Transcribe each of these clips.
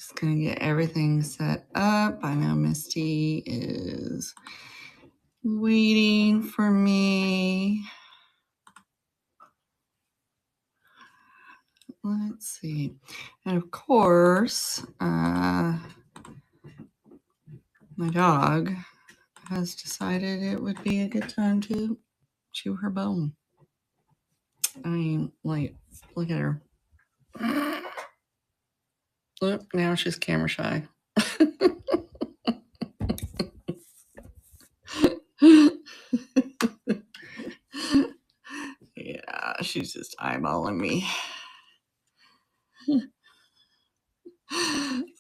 Just gonna get everything set up. I know Misty is waiting for me. Let's see. And of course, my dog has decided it would be a good time to chew her bone. I mean, like, look at her. Look, now she's camera shy. Yeah, she's just eyeballing me.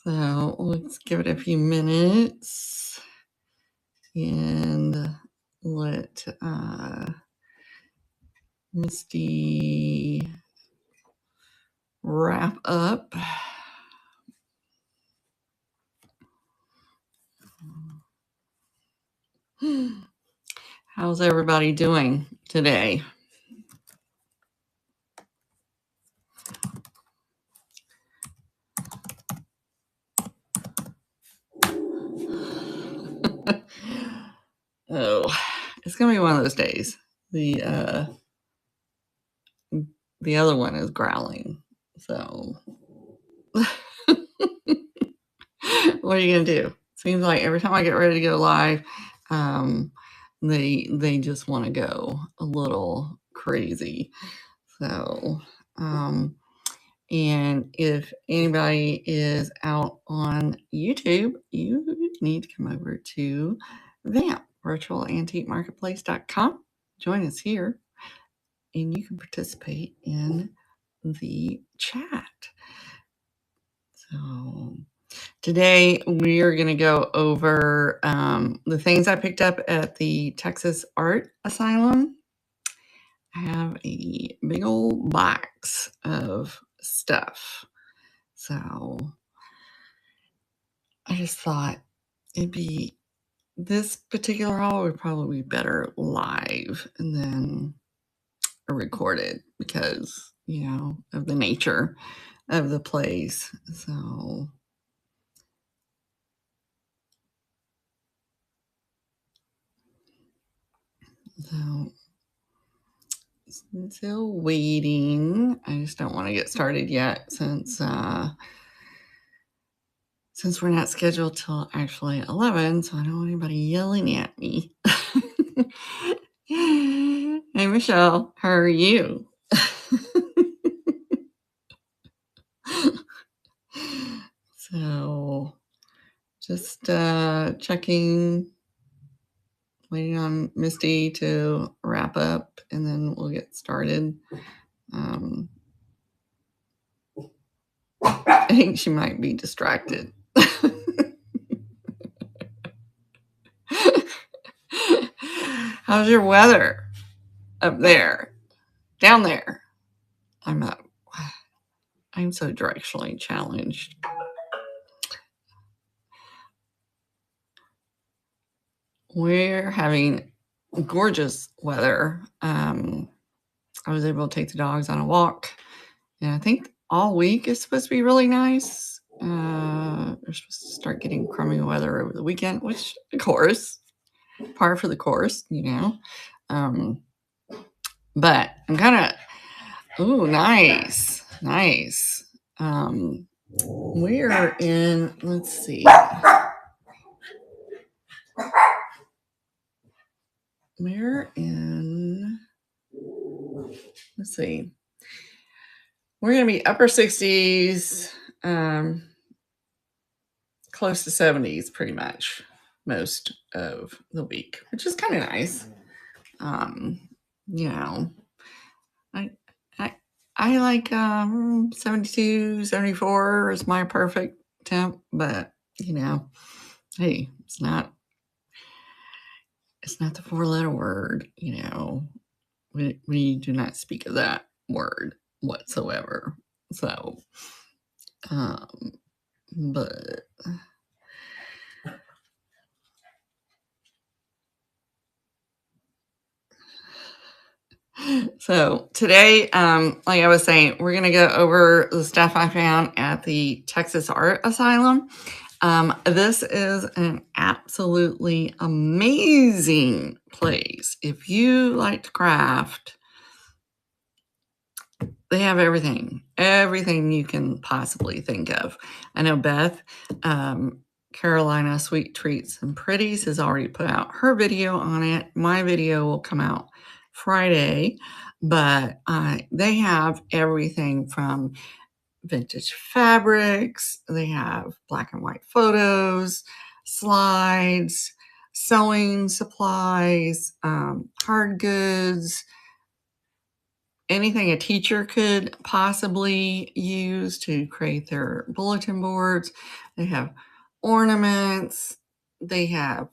So let's give it a few minutes and let Misty wrap up. How's everybody doing today? Oh, it's gonna be one of those days. The other one is growling. So what are you gonna do? Seems like every time I get ready to go live, they just want to go a little crazy. So and if anybody is out on YouTube, you need to come over to VAMP, virtualantiquemarketplace.com. Join us here, and you can participate in the chat. So today we are going to go over the things I picked up at the Texas Art Asylum. I have a big old box of stuff. So I just thought this particular haul would probably be better live and then recorded because, of the nature of the place. So still waiting. I just don't want to get started yet since we're not scheduled till actually 11, so I don't want anybody yelling at me. Hey, Michelle, how are you? So just checking, waiting on Misty to wrap up, and then we'll get started. I think she might be distracted. How's your weather up there? Down there? I'm so directionally challenged. We're having gorgeous weather. I was able to take the dogs on a walk, and I think all week is supposed to be really nice. We're supposed to start getting crummy weather over the weekend, which, of course, par for the course, but I'm kind of, nice. We're in, let's see. We're going to be upper 60s, close to 70s pretty much most of the week, which is kind of nice. I like 72, 74 is my perfect temp, but hey, it's not the 4-letter word, we do not speak of that word whatsoever. So but so today, like I was saying, we're going to go over the stuff I found at the Texas Art Asylum. This is an absolutely amazing place. If you like to craft, they have everything you can possibly think of. I know Beth, Carolina Sweet Treats and Pretties, has already put out her video on it. My video will come out Friday, but they have everything from vintage fabrics, they have black and white photos, slides, sewing supplies, hard goods, anything a teacher could possibly use to create their bulletin boards. They have ornaments, they have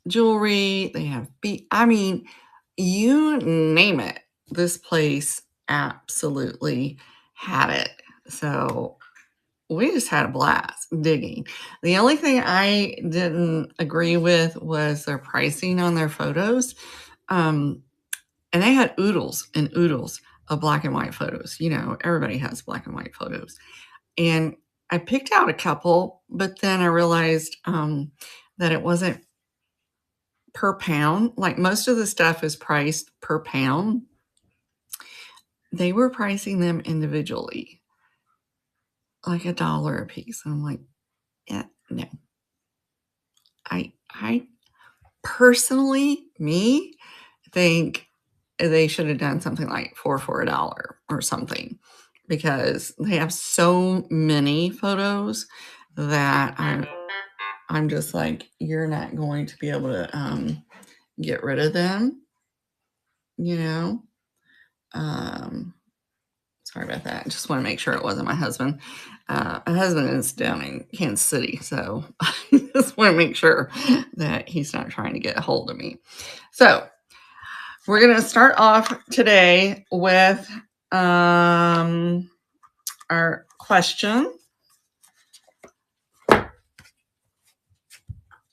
jewelry, they have I mean, you name it. This place absolutely had it. So we just had a blast digging. The only thing I didn't agree with was their pricing on their photos. And they had oodles and oodles of black and white photos. You know, everybody has black and white photos. And I picked out a couple, but then I realized that it wasn't per pound. Like most of the stuff is priced per pound. They were pricing them individually, like $1 a piece. And I'm like, yeah, no. I personally, me, think they should have done something like 4 for $1 or something, because they have so many photos that I'm just like, you're not going to be able to get rid of them, you know. Sorry about that. I just want to make sure it wasn't my husband. My husband is down in Kansas City, so I just want to make sure that he's not trying to get a hold of me. So we're going to start off today with our question.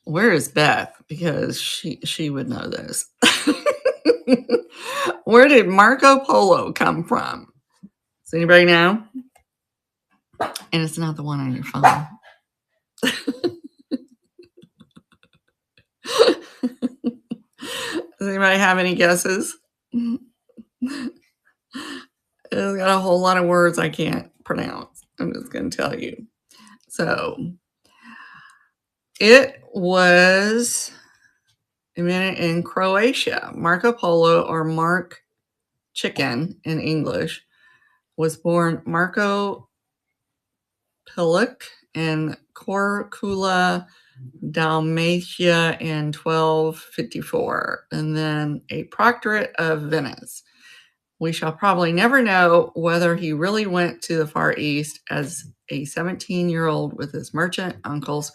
Where is Beth? Because she would know this. Where did Marco Polo come from? Does anybody know? And it's not the one on your phone. Does anybody have any guesses? It's got a whole lot of words I can't pronounce. I'm just going to tell you. So it was in Croatia. Marco Polo, or Mark Chicken in English, was born Marko Pilic in Korčula, Dalmatia in 1254, and then a proctorate of Venice. We shall probably never know whether he really went to the Far East as a 17-year-old with his merchant uncles,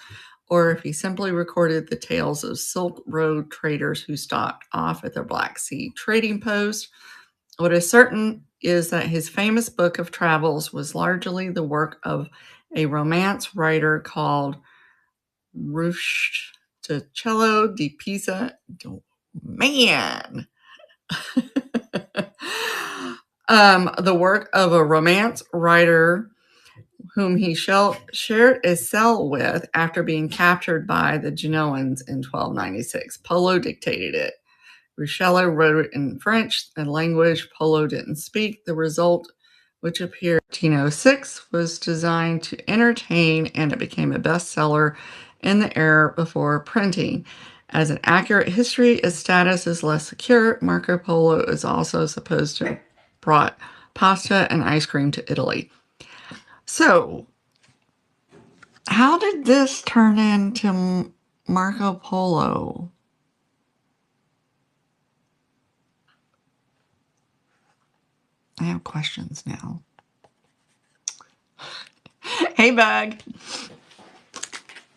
or if he simply recorded the tales of Silk Road traders who stopped off at the Black Sea trading post. What is certain is that his famous book of travels was largely the work of a Romance writer called Rustichello di Pisa. Man! The work of a Romance writer whom he shared a cell with after being captured by the Genoans in 1296. Polo dictated it. Rustichello wrote it in French, a language Polo didn't speak. The result, which appeared in 1806, was designed to entertain, and it became a bestseller in the era before printing. As an accurate history, its status is less secure. Marco Polo is also supposed to have brought pasta and ice cream to Italy. So, how did this turn into Marco Polo? I have questions now. Hey, Bug.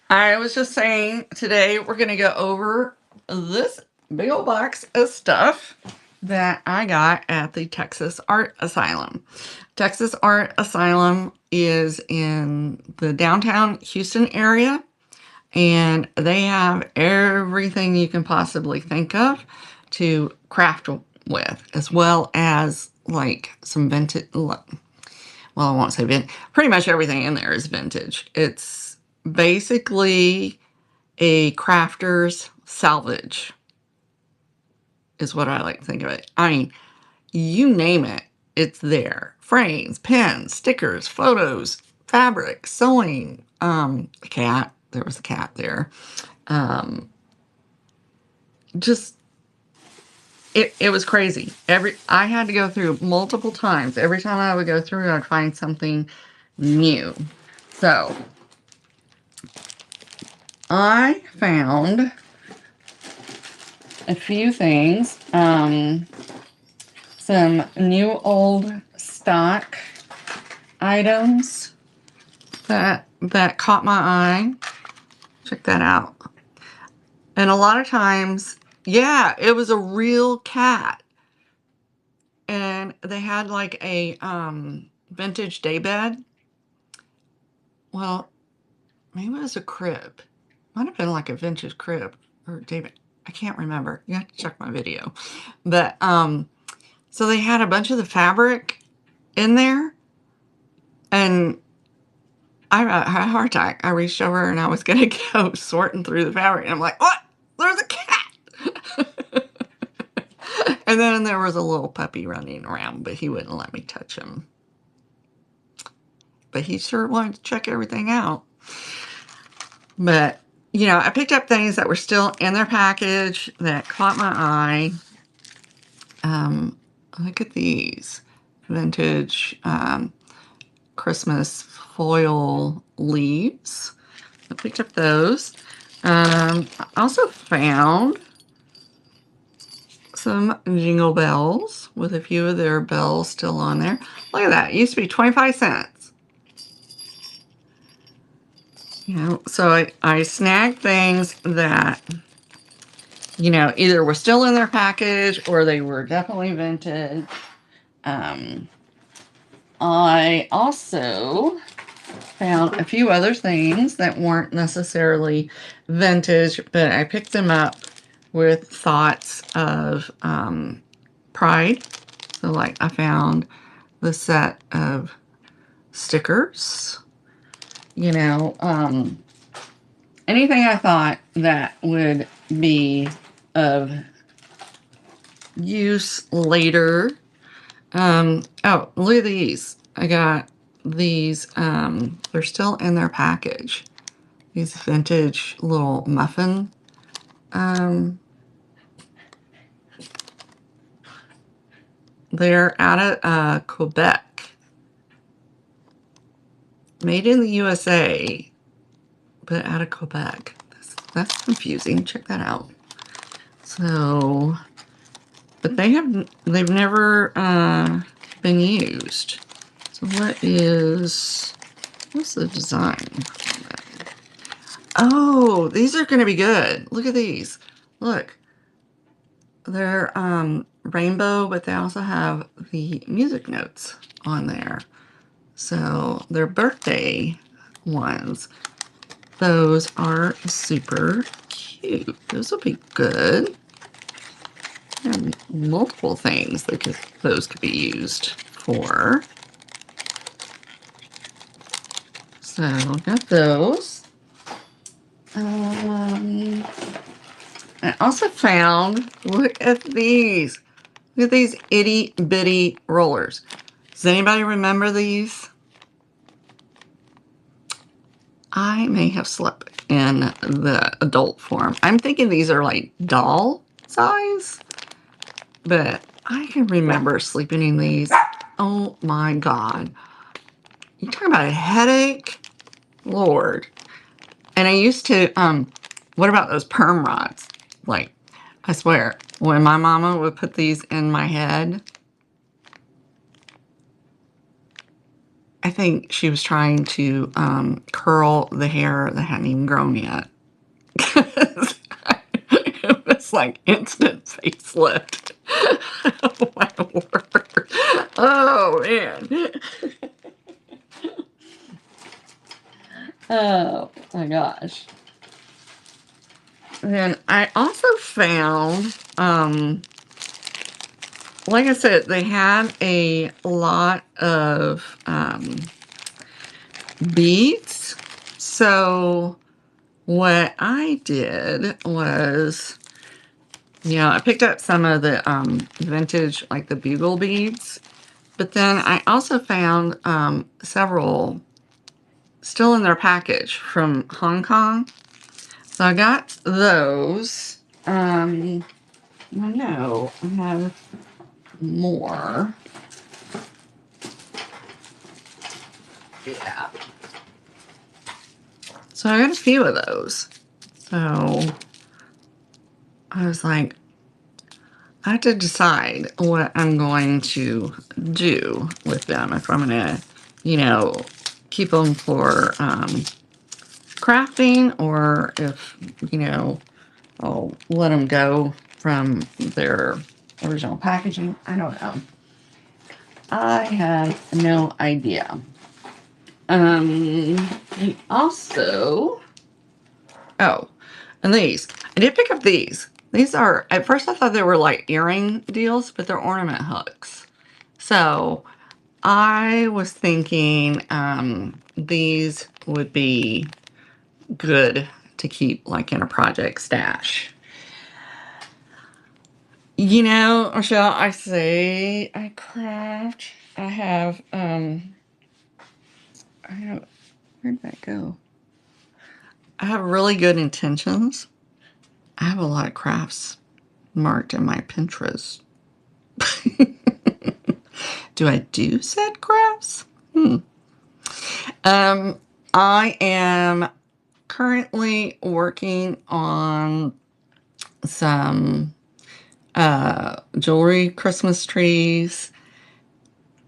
I was just saying, today we're going to go over this big old box of stuff that I got at the Texas Art Asylum. Texas Art Asylum is in the downtown Houston area, and they have everything you can possibly think of to craft with, as well as like some vintage. Well, I won't say vintage. Pretty much everything in there is vintage. It's basically a crafter's salvage, is what I like to think of it. I mean, you name it, it's there. Frames, pens, stickers, photos, fabric, sewing, cat. There was a cat there. Just it was crazy. I had to go through multiple times. Every time I would go through, I'd find something new. So I found a few things. Some new old stock items that caught my eye. Check that out. And a lot of times, yeah, it was a real cat. And they had like a vintage daybed. Well, maybe it was a crib. Might have been like a vintage crib or daybed. I can't remember. You have to check my video. But so they had a bunch of the fabric in there, and I had a heart attack. I reached over and I was gonna go sorting through the fabric, and I'm like, what? There's a cat! And then there was a little puppy running around, but he wouldn't let me touch him. But he sure wanted to check everything out. But, you know, I picked up things that were still in their package that caught my eye. Look at these vintage Christmas foil leaves. I picked up those. I also found some jingle bells with a few of their bells still on there. Look at that. It used to be 25 cents. You know, so I snagged things that, you know, either were still in their package or they were definitely vintage. I also found a few other things that weren't necessarily vintage, but I picked them up with thoughts of pride. So like I found the set of stickers, you know, anything I thought that would be of use later. Oh, look at these. I got these, they're still in their package. These vintage little muffin, they're out of Quebec. Made in the USA, but out of Quebec. That's confusing. Check that out. So, but they've never been used. So what's the design? Oh, these are going to be good. Look at these. Look. They're rainbow, but they also have the music notes on there. So they're birthday ones. Those are super cute. Those will be good. And multiple things that those could be used for. So got those. I also found, look at these. Look at these itty bitty rollers. Does anybody remember these? I may have slept in the adult form. I'm thinking these are like doll size, but I can remember sleeping in these. Oh my God. You talking about a headache? Lord. And I used to, what about those perm rods? Like, I swear, when my mama would put these in my head, I think she was trying to curl the hair that hadn't even grown yet. It was like instant facelift. Oh my word. Oh man. Oh my gosh. Then I also found like I said, they had a lot of beads. So what I did was, I picked up some of the vintage, like the bugle beads, but then I also found several still in their package from Hong Kong. So I got those. I know I have more. Yeah. So I got a few of those. So I was like, I have to decide what I'm going to do with them. If I'm going to, keep them for crafting, or if, I'll let them go from their original packaging. I don't know. I have no idea. And also, and these. I did pick up these. These are, at first I thought they were like earring deals, but they're ornament hooks. So I was thinking these would be good to keep like in a project stash. Michelle, I say I craft. I have, where'd that go? I have really good intentions. I have a lot of crafts marked in my Pinterest. Do I do said crafts? I am currently working on some jewelry Christmas trees,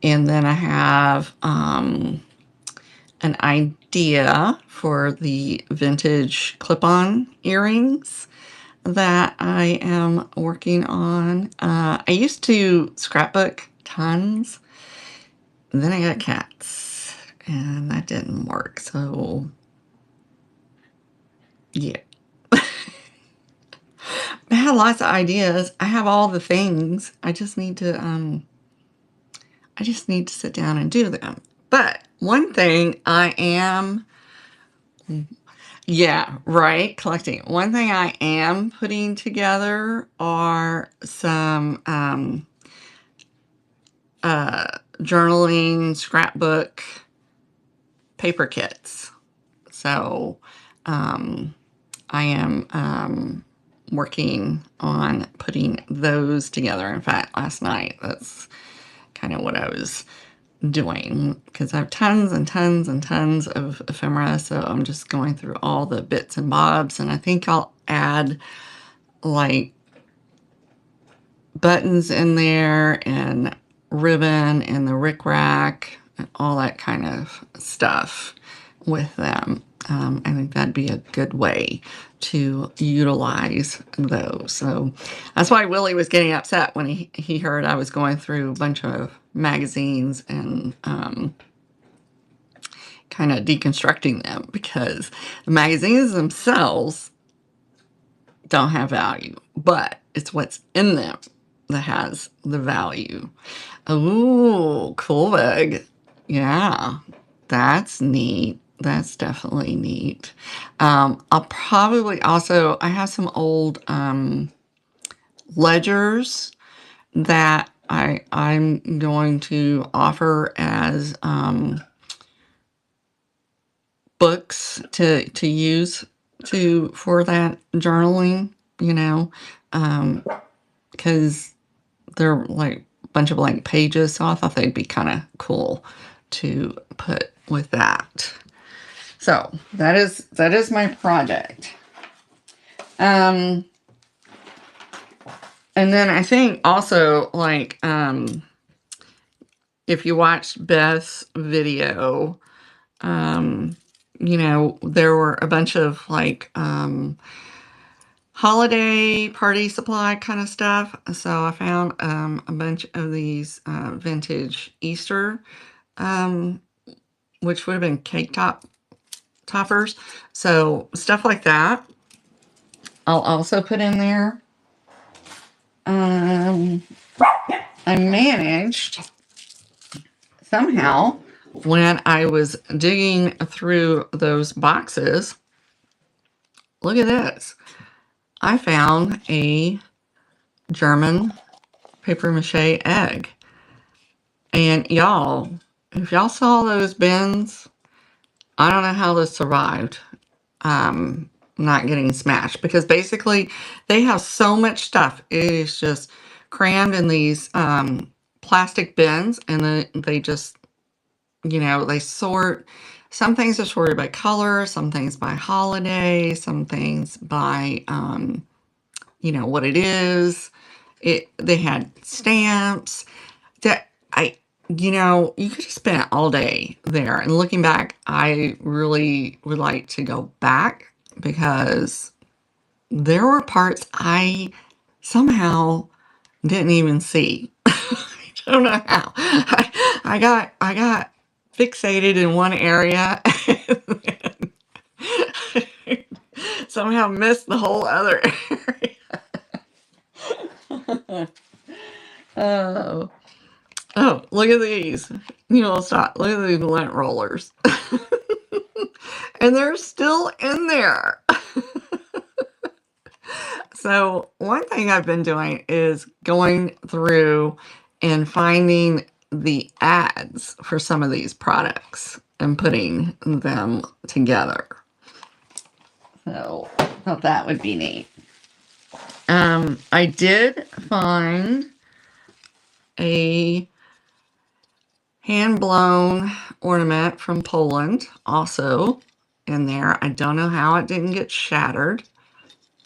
and then I have an idea for the vintage clip-on earrings that I am working on. I used to scrapbook tons, and then I got cats, and that didn't work. So, yeah. I have lots of ideas. I have all the things. I just need to sit down and do them. But one thing I am, yeah, right, collecting. One thing I am putting together are some journaling, scrapbook, paper kits. So I am working on putting those together. In fact, last night, that's kind of what I was doing, because I have tons and tons and tons of ephemera. So I'm just going through all the bits and bobs, and I think I'll add like buttons in there and ribbon and the rickrack and all that kind of stuff with them. I think that'd be a good way to utilize those. So that's why Willie was getting upset when he heard I was going through a bunch of magazines and kind of deconstructing them, because the magazines themselves don't have value, but it's what's in them that has the value. Ooh, cool bag. Yeah, that's neat. That's definitely neat. I'll probably also, I have some old ledgers that I'm going to offer as books to use for that journaling, because they're like a bunch of blank pages, so I thought they'd be kind of cool to put with that. So that is my project. And then I think also, like, if you watched Beth's video, there were a bunch of like holiday party supply kind of stuff. So I found a bunch of these vintage Easter, which would have been cake toppers. So stuff like that I'll also put in there. I managed somehow, when I was digging through those boxes, look at this. I found a German paper mache egg. And y'all, if y'all saw those bins, I don't know how this survived not getting smashed, because basically they have so much stuff. It is just crammed in these plastic bins, and then they just, you know, they sort. Some things are sorted by color, some things by holiday, some things by you know, what it is. They had stamps that you know, you could have spent all day there. And looking back, I really would like to go back, because there were parts I somehow didn't even see. I don't know how. I got fixated in one area and then somehow missed the whole other area. Oh. Oh, look at these. You know, stop. Look at these lint rollers. And they're still in there. So one thing I've been doing is going through and finding the ads for some of these products and putting them together. So I thought that would be neat. I did find a hand-blown ornament from Poland also in there. I don't know how it didn't get shattered.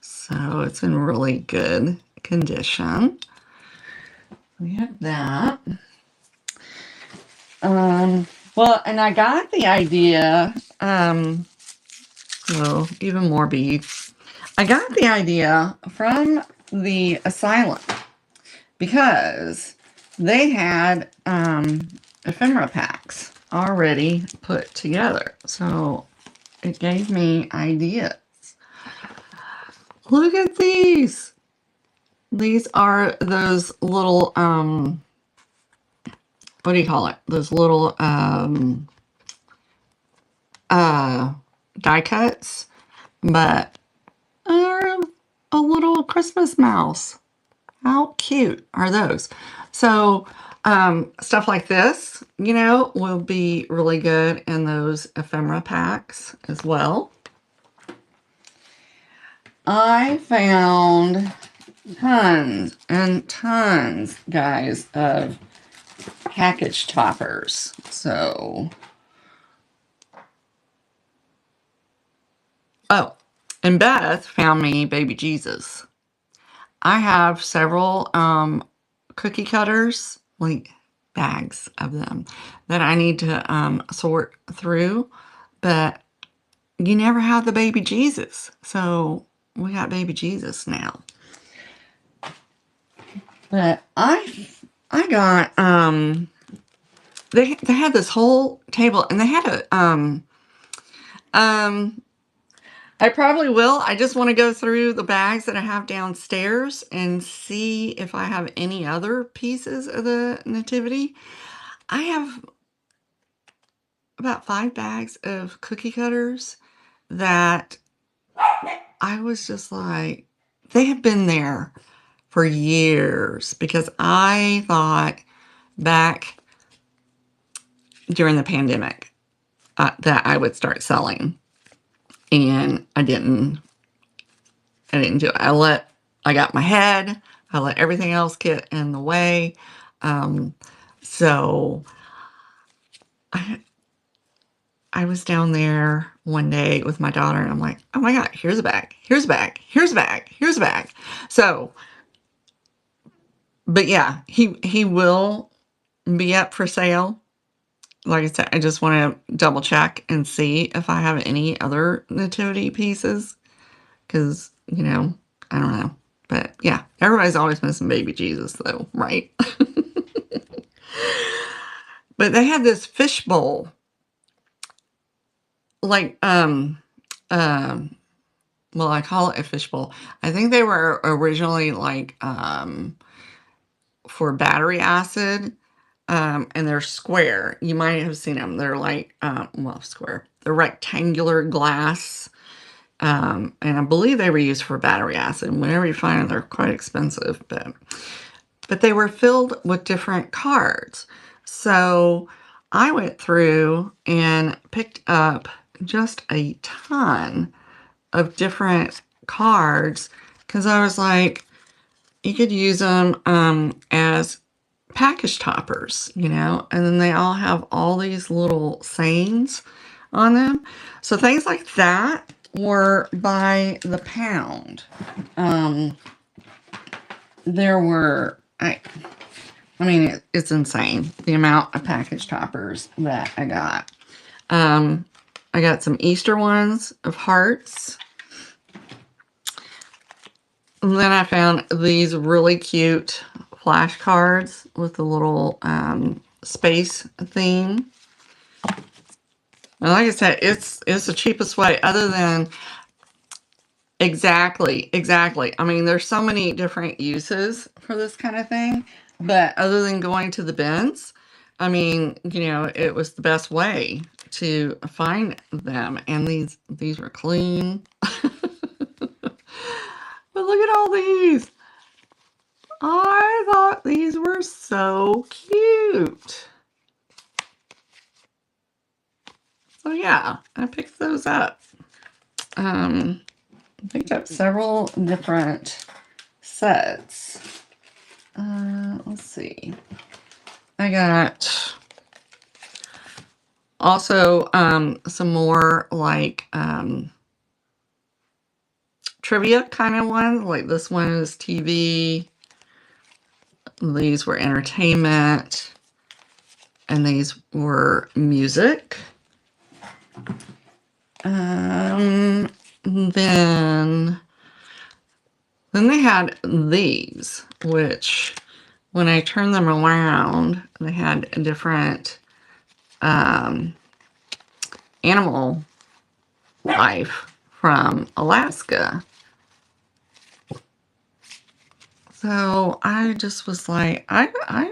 So it's in really good condition. We have that. Well, and I got the idea, well, even more beads. I got the idea from the asylum, because they had ephemera packs already put together. So it gave me ideas. Look at these. These are those little, what do you call it? Those little die cuts, but they're a little Christmas mouse. How cute are those? So stuff like this, you know, will be really good in those ephemera packs as well. I found tons and tons, guys, of package toppers. So, oh, and Beth found me baby Jesus. I have several cookie cutters, like bags of them, that I need to sort through, but you never have the baby Jesus. So we got baby Jesus now. But I got they had this whole table, and they had a I probably will. I just want to go through the bags that I have downstairs and see if I have any other pieces of the nativity. I have about 5 bags of cookie cutters that I was just like, they have been there for years, because I thought back during the pandemic that I would start selling, and I didn't do it. I got my head, I let everything else get in the way. So I was down there one day with my daughter, and I'm like, oh my God, here's a bag, here's a bag, here's a bag, here's a bag. So, but yeah, he will be up for sale. Like I said, I just want to double check and see if I have any other nativity pieces, because, you know, I don't know. But yeah, everybody's always missing baby Jesus though, right? But they had this fish bowl, like, well, I call it a fish bowl. I think they were originally like, for battery acid, and they're square. You might have seen them. They're like, well, square. They're rectangular glass, and I believe they were used for battery acid. Whenever you find them, they're quite expensive, but they were filled with different cards. So I went through and picked up just a ton of different cards because I was like, you could use them as package toppers, you know, and then they all have all these little sayings on them. So things like that were by the pound. There were, I mean, it's insane the amount of package toppers that I got. I got some Easter ones of hearts. And then I found these really cute flashcards with the little space theme. And like I said, it's the cheapest way other than exactly. I mean, there's so many different uses for this kind of thing, but other than going to the bins, I mean, you know, it was the best way to find them. And these were clean. But look at all these. I thought these were so cute. So yeah, I picked those up. Picked up several different sets. Let's see. I got also some more like trivia kind of ones. Like this one is TV. These were entertainment. And these were music. Then they had these, which when I turned them around, they had a different animal life from Alaska. So I just was like, I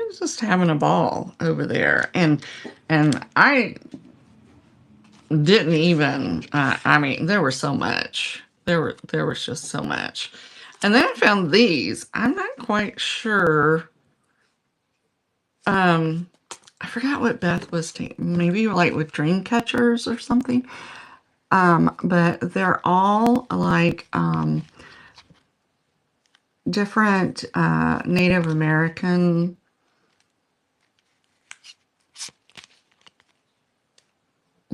was just having a ball over there, and I didn't even. I mean, there was so much. There was just so much, and then I found these. I'm not quite sure. I forgot what Beth was taking. Maybe like with dream catchers or something. But they're all like different Native American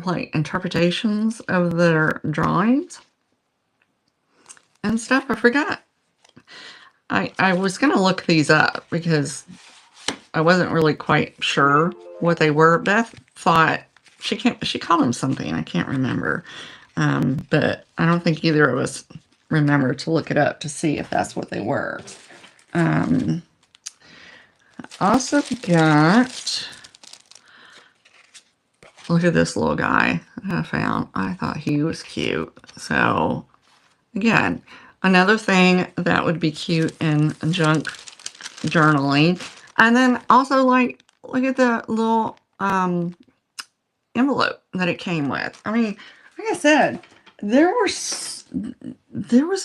like interpretations of their drawings and stuff. I forgot. I was gonna look these up because I wasn't really quite sure what they were. Beth thought she called them something. I can't remember. But I don't think either of us remember to look it up to see if that's what they were. Also got, look at this little guy I found. I thought he was cute. So again, another thing that would be cute in junk journaling. And then also like, look at the little envelope that it came with. I mean, like I said, there was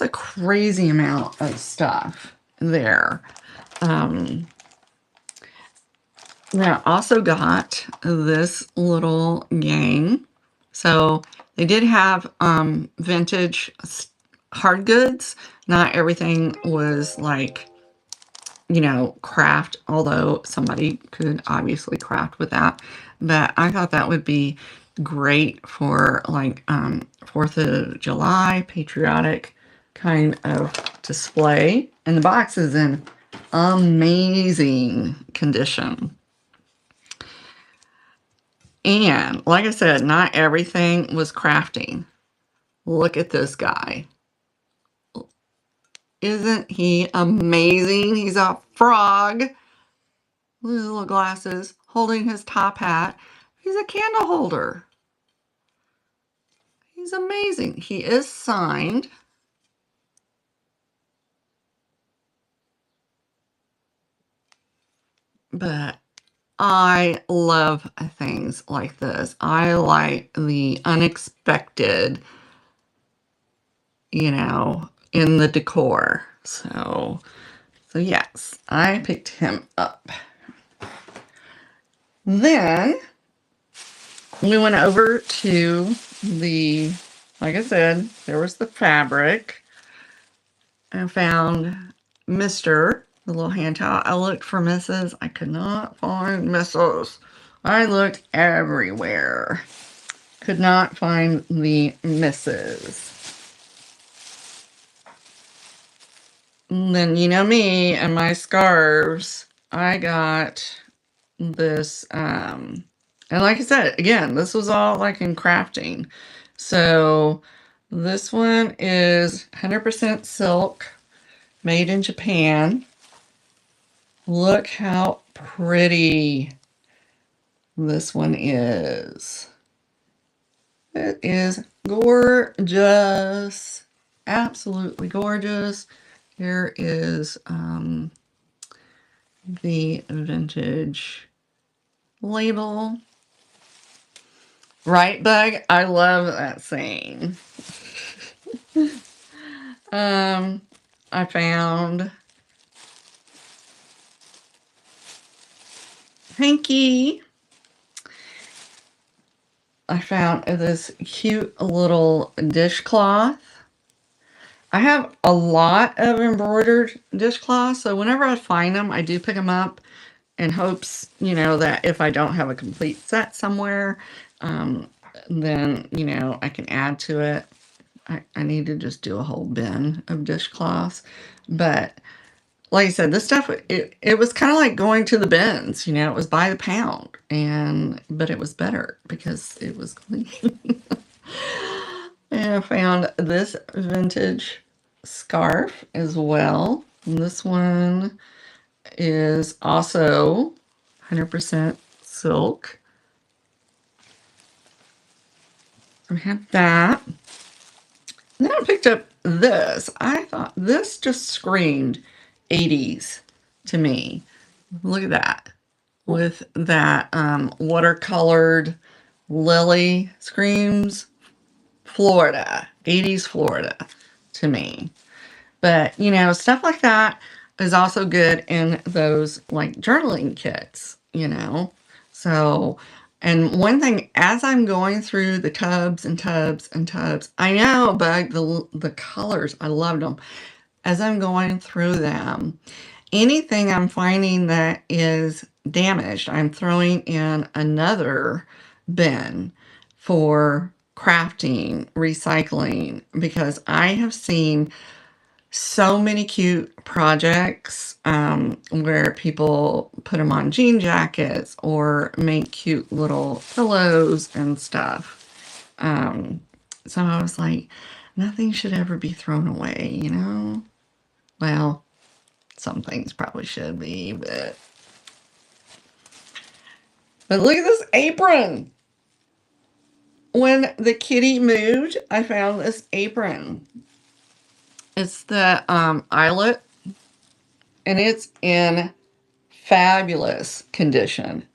a crazy amount of stuff there. I also got this little game. So they did have vintage hard goods. Not everything was like, you know, craft, although somebody could obviously craft with that. But I thought that would be great for like 4th of July, patriotic kind of display. And the box is in amazing condition. And like I said, not everything was crafting. Look at this guy. Isn't he amazing? He's a frog with his little glasses, holding his top hat. He's a candle holder. He's amazing. He is signed. but I love things like this. I like the unexpected, you know, in the decor. So yes, I picked him up. Then we went over to the, like I said, there was the fabric. I found Mr. the little hand towel. I looked for Mrs. I could not find Mrs. I looked everywhere. Could not find the Mrs. And then, you know me and my scarves. I got this, and like I said, again, this was all like in crafting. So this one is 100% silk, made in Japan. Look how pretty this one is. It is gorgeous. Absolutely gorgeous. Here is the vintage label. Right, Bug? I love that saying. I found hanky. I found this cute little dishcloth. I have a lot of embroidered dishcloths, so whenever I find them, I do pick them up in hopes, you know, that if I don't have a complete set somewhere, then, you know, I can add to it. I need to just do a whole bin of dishcloths. But like I said, this stuff, it was kind of like going to the bins, you know, it was by the pound, but it was better because it was clean. And I found this vintage scarf as well. And this one is also 100% silk. I have that. And then I picked up this. I thought this just screamed 80s to me. Look at that. With that watercolored lily, screams Florida. 80s Florida to me. But, you know, stuff like that is also good in those like journaling kits, you know. So, and one thing, as I'm going through the tubs and tubs and tubs, I know, but the colors, I loved them. As I'm going through them, anything I'm finding that is damaged, I'm throwing in another bin for crafting, recycling, because I have seen so many cute projects where people put them on jean jackets or make cute little pillows and stuff. So I was like, nothing should ever be thrown away, you know? Well, some things probably should be, but look at this apron. When the kitty moved, I found this apron. It's the eyelet, and it's in fabulous condition.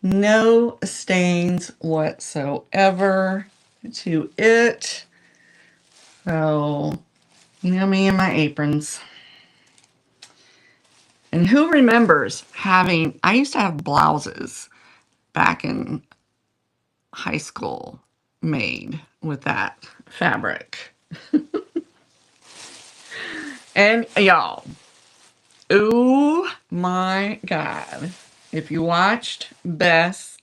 No stains whatsoever to it. So, you know me and my aprons. And who remembers having, I used to have blouses back in high school made with that fabric. And y'all, oh my God. If you watched Beth's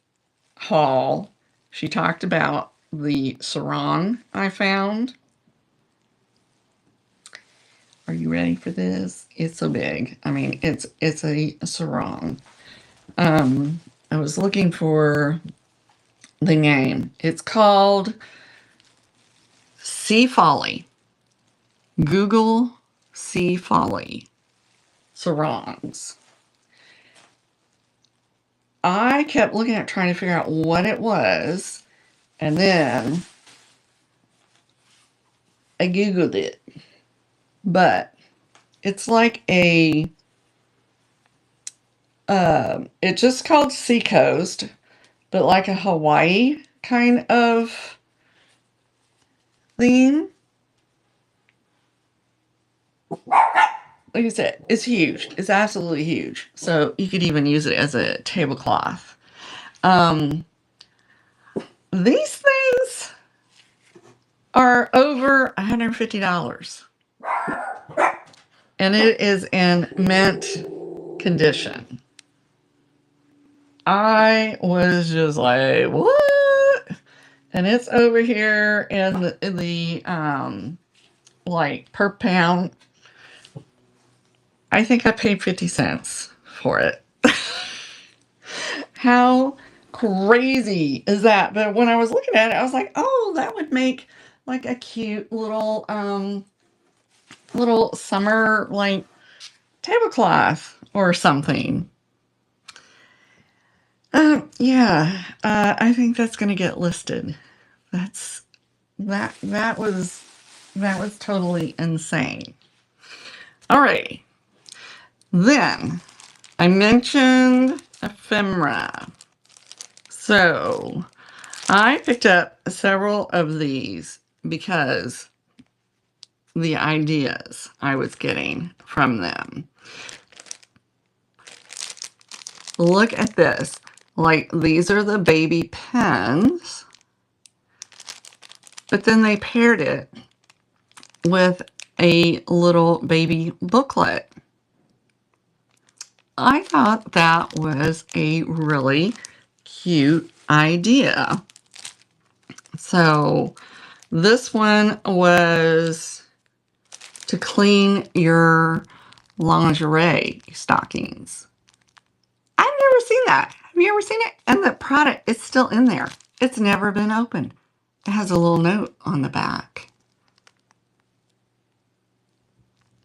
haul, she talked about the sarong I found. Are you ready for this? It's so big. I mean, it's a sarong. I was looking for the name. It's called Sea Folly. Google Sea Folly sarongs. I kept looking at trying to figure out what it was, and then I Googled it. But it's like a It's just called Seacoast, but like a Hawaii kind of theme. Like I said, it's huge. It's absolutely huge. So you could even use it as a tablecloth. These things are over $150. And it is in mint condition. I was just like, what? And it's over here in the like per pound. I think I paid 50 cents for it. How crazy is that? But when I was looking at it, I was like, oh, that would make like a cute little summer like tablecloth or something. Yeah, I think that's gonna get listed. That was totally insane. Alrighty. Then I mentioned ephemera. So I picked up several of these because the ideas I was getting from them. Look at this. Like, these are the baby pens, but then they paired it with a little baby booklet. I thought that was a really cute idea. So this one was to clean your lingerie stockings. I've never seen that. Have you ever seen it? And the product is still in there. It's never been opened. It has a little note on the back.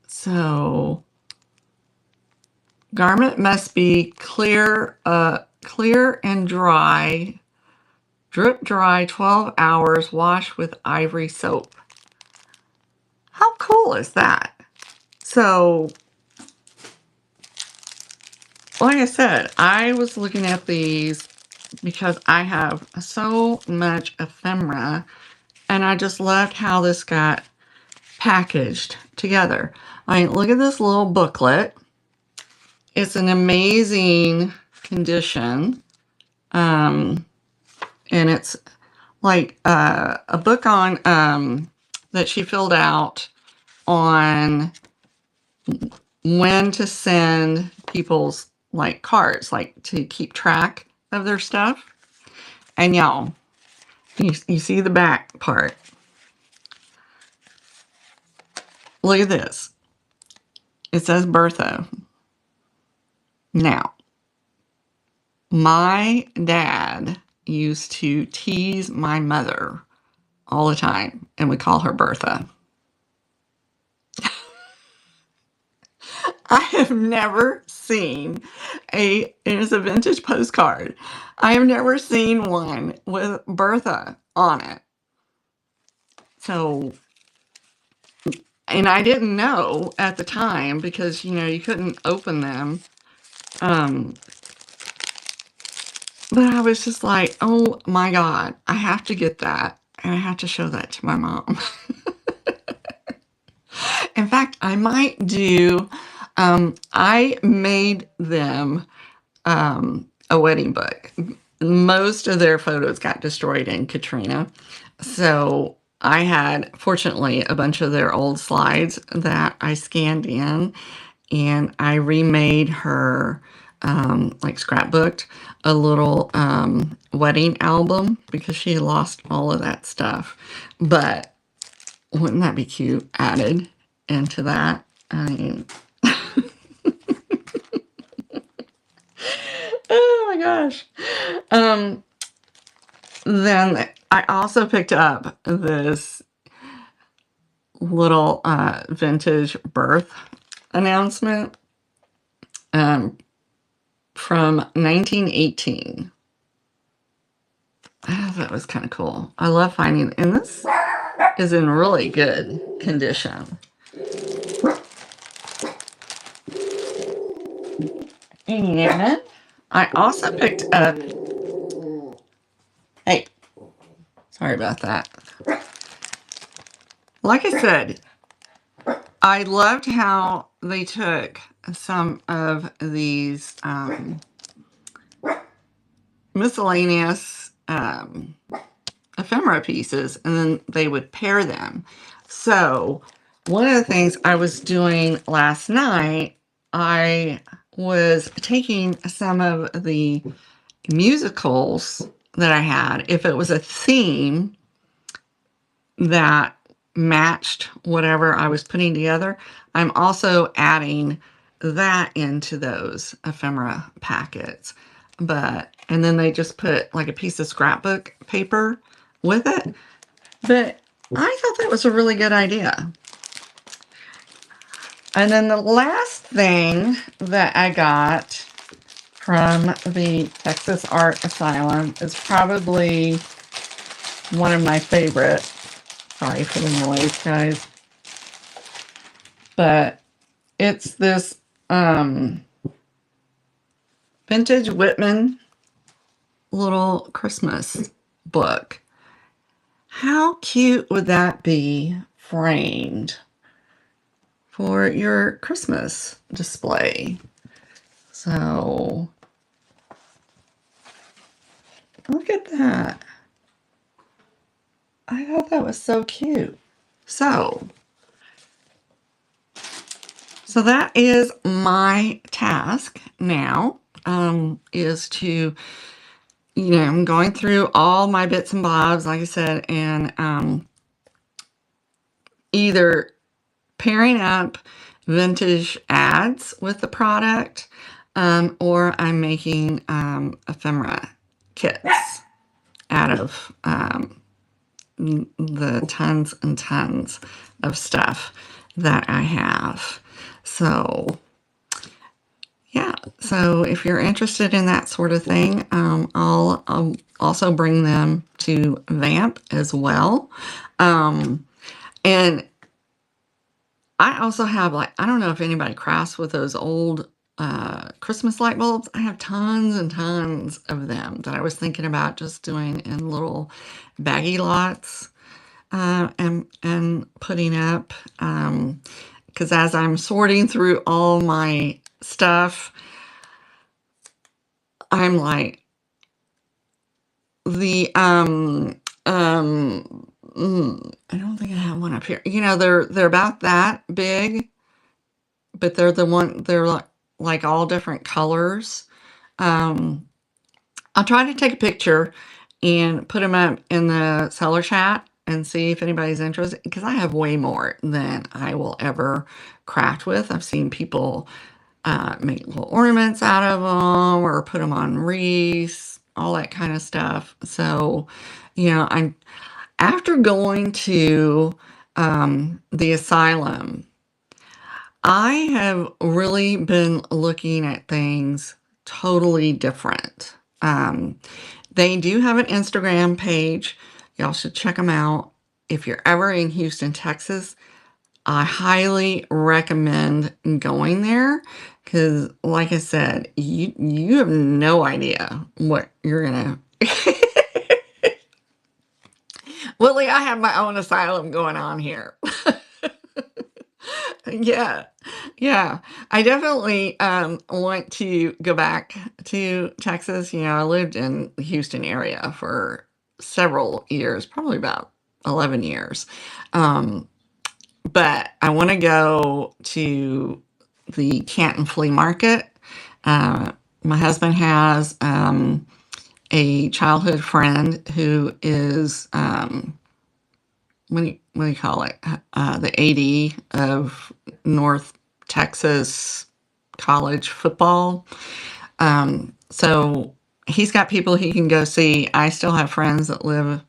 So, garment must be clear and dry, drip dry 12 hours, wash with ivory soap. How cool is that? So, like I said, I was looking at these because I have so much ephemera, and I just loved how this got packaged together. I mean, look at this little booklet. It's an amazing condition. And it's like a book on that she filled out on when to send people's like cards, like to keep track of their stuff. And y'all, you see the back part. Look at this. It says Bertha. Now, my dad used to tease my mother all the time, and we call her Bertha. I have never seen it is a vintage postcard. I have never seen one with Bertha on it. So, and I didn't know at the time because, you know, you couldn't open them. But I was just like, oh my God, I have to get that. And I have to show that to my mom. In fact, I might do, I made them a wedding book. Most of their photos got destroyed in Katrina. So I had, fortunately, a bunch of their old slides that I scanned in, and I remade her, like scrapbooked, a little wedding album because she lost all of that stuff. But wouldn't that be cute added into that? I mean, oh my gosh. Then I also picked up this little vintage birth announcement from 1918. I thought that was kind of cool. I love finding, and this is in really good condition. And I also picked up, hey, sorry about that. Like I said, I loved how they took some of these miscellaneous ephemera pieces, and then they would pair them. So one of the things I was doing last night, I was taking some of the musicals that I had, if it was a theme that matched whatever I was putting together, I'm also adding that into those ephemera packets. And then they just put like a piece of scrapbook paper with it. But I thought that was a really good idea. And then the last thing that I got from the Texas Art Asylum is probably one of my favorite. Sorry for the noise, guys. But it's this vintage Whitman little Christmas book. How cute would that be framed for your Christmas display? So look at that. I thought that was so cute. So that is my task now, is to, I'm going through all my bits and bobs, like I said, and either pairing up vintage ads with the product, or I'm making ephemera kits out of the tons and tons of stuff that I have. So yeah, so if you're interested in that sort of thing, I'll also bring them to VAMP as well. And I also have, like, I don't know if anybody crafts with those old Christmas light bulbs. I have tons and tons of them that I was thinking about just doing in little baggy lots and putting up. Because as I'm sorting through all my stuff, I'm like, I don't think I have one up here. They're about that big, but they're like all different colors. I'll try to take a picture and put them up in the seller chat and see if anybody's interested, because I have way more than I will ever craft with. I've seen people make little ornaments out of them or put them on wreaths, all that kind of stuff. So, I'm after going to the asylum, I have really been looking at things totally different. They do have an Instagram page. Y'all should check them out. If you're ever in Houston, Texas, I highly recommend going there because, like I said, you have no idea what you're gonna. Willie, I have my own asylum going on here. Yeah, yeah. I definitely want to go back to Texas. I lived in the Houston area for several years, probably about 11 years. But I want to go to the Canton Flea Market. My husband has a childhood friend who is what do you call it? The AD of North Texas college football. So he's got people he can go see. I still have friends that live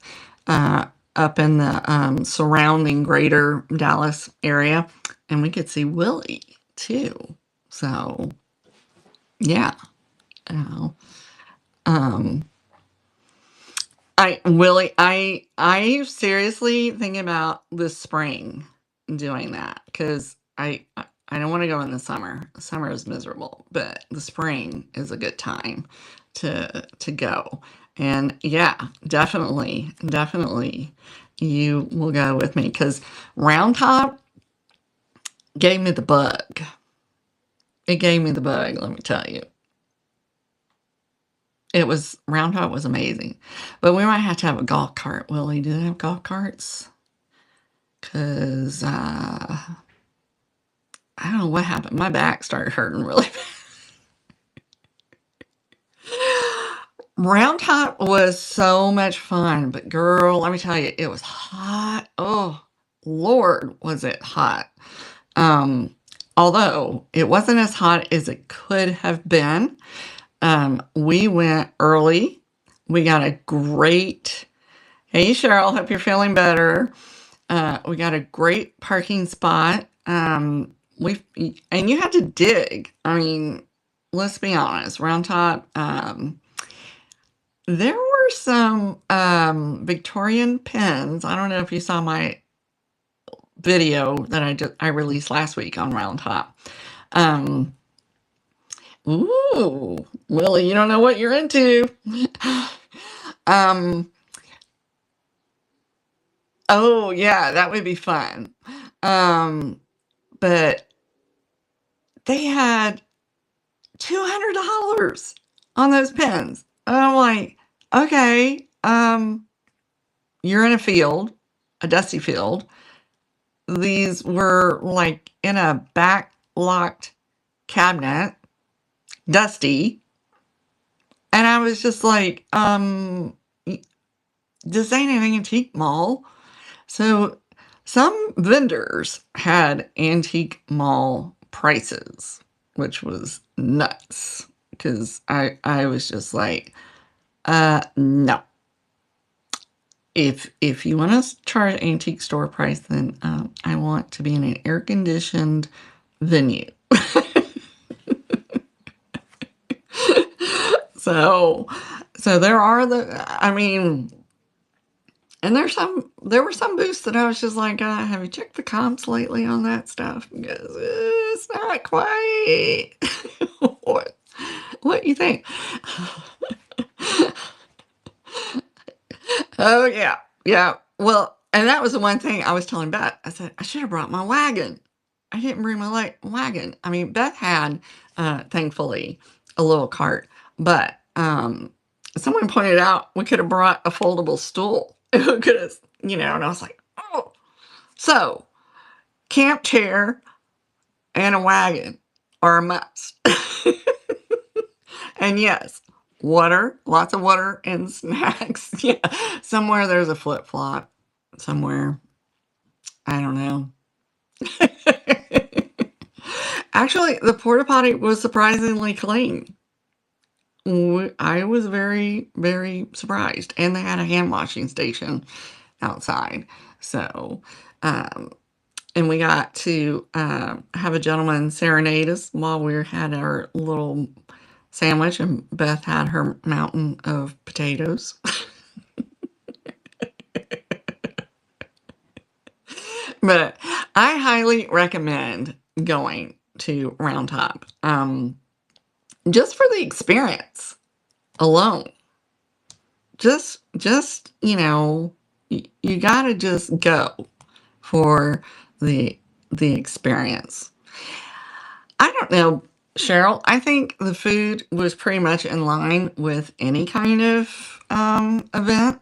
up in the surrounding greater Dallas area, and we could see Willie too. So yeah. I seriously thinking about this spring doing that because I I don't want to go in the summer. Summer is miserable, but the spring is a good time to go. And yeah, definitely, definitely you will go with me because Round Top gave me the bug. It gave me the bug, let me tell you. It was, Round Top was amazing. But we might have to have a golf cart, Willie. Do they have golf carts? Because I don't know what happened. My back started hurting really bad. Round Top was so much fun, but girl, let me tell you, it was hot. Oh, Lord, was it hot. Although it wasn't as hot as it could have been. We went early. We got a great, hey Sheryl, hope you're feeling better. We got a great parking spot. And you had to dig. I mean, let's be honest, Round Top, there were some Victorian pins. I don't know if you saw my video that I released last week on Round Top. Ooh, Lily, you don't know what you're into. Oh yeah, that would be fun. But they had $200 on those pins. And I'm like, okay, you're in a field, a dusty field. These were like in a back locked cabinet, dusty. And I was just like, this ain't an antique mall. So some vendors had antique mall prices, which was nuts. Because I was just like, no. If you want to charge antique store price, then I want to be in an air-conditioned venue. So there are I mean, and there were some booths that I was just like, have you checked the comps lately on that stuff? Because it's not quite what you think. Oh yeah, yeah. Well, and that was the one thing I was telling Beth. I said I should have brought my wagon. I didn't bring my wagon. I mean, Beth had, thankfully, a little cart, but someone pointed out we could have brought a foldable stool. We could have, and I was like, oh. So, camp chair and a wagon are a must. And yes, water, lots of water and snacks. Yeah, somewhere there's a flip-flop. Somewhere, I don't know. Actually, the porta potty was surprisingly clean. I was very, very surprised. And they had a hand washing station outside. So, and we got to have a gentleman serenade us while we had our little sandwich, and Beth had her mountain of potatoes. But I highly recommend going to Round Top, just for the experience alone. Just you gotta just go for the experience. I don't know, Sheryl. I think the food was pretty much in line with any kind of event.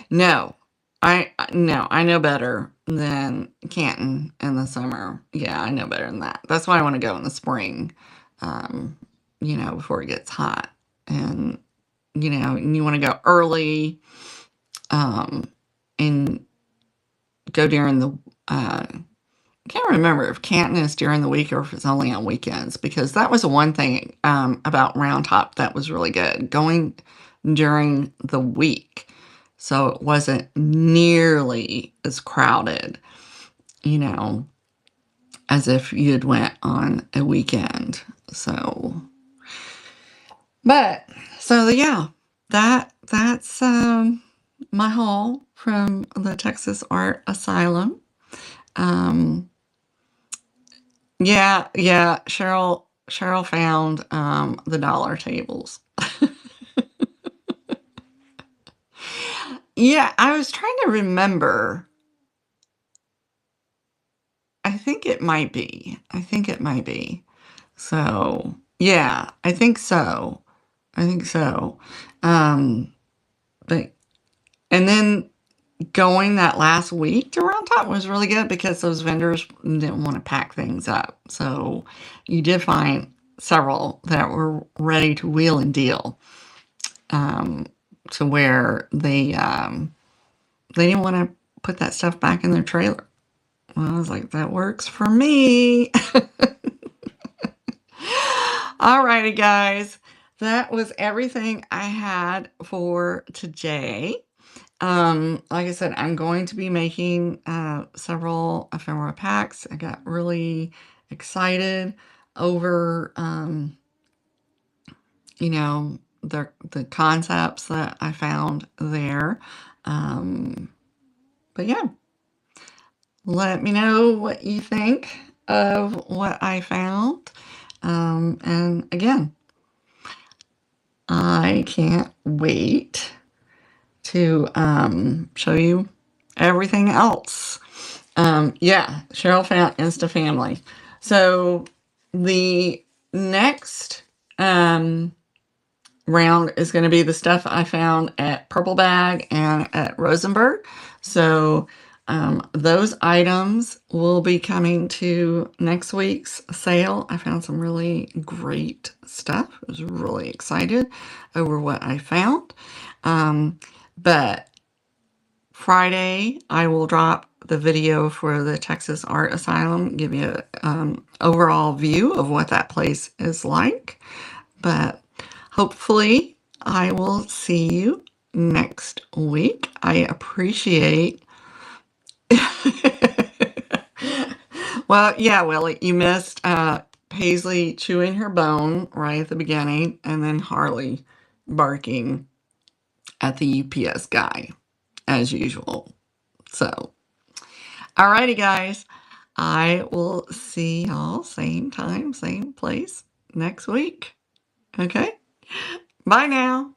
No, I know better than Canton in the summer. Yeah, I know better than that. That's why I want to go in the spring, before it gets hot. And, and you want to go early, and go during the, I can't remember if Canton is during the week or if it's only on weekends, because that was the one thing about Round Top that was really good, going during the week. So it wasn't nearly as crowded, as if you'd went on a weekend. So, yeah, that's my haul from the Texas Art Asylum. Yeah, yeah. Cheryl found the dollar tables. Yeah, I was trying to remember. I think it might be. I think it might be. So, yeah, I think so. I think so. Um, but and then going that last week to Round Top was really good because those vendors didn't want to pack things up. So you did find several that were ready to wheel and deal, um, to where they didn't want to put that stuff back in their trailer. Well, I was like, that works for me. Alrighty, guys. That was everything I had for today. Like I said, I'm going to be making several ephemera packs. I got really excited over, you know, the concepts that I found there. Um, but yeah, let me know what you think of what I found. And again, I can't wait to show you everything else. Yeah, Sheryl found Insta Family. So the next round is going to be the stuff I found at Purple Bag and at Rosenberg. So those items will be coming to next week's sale. I found some really great stuff. I was really excited over what I found. But Friday, I will drop the video for the Texas Art Asylum, give you an overall view of what that place is like. But hopefully, I will see you next week. I appreciate. Well, yeah, Willie, you missed Paisley chewing her bone right at the beginning, and then Harley barking at the UPS guy, as usual. So, alrighty, guys. I will see y'all same time, same place next week. Okay? Bye now.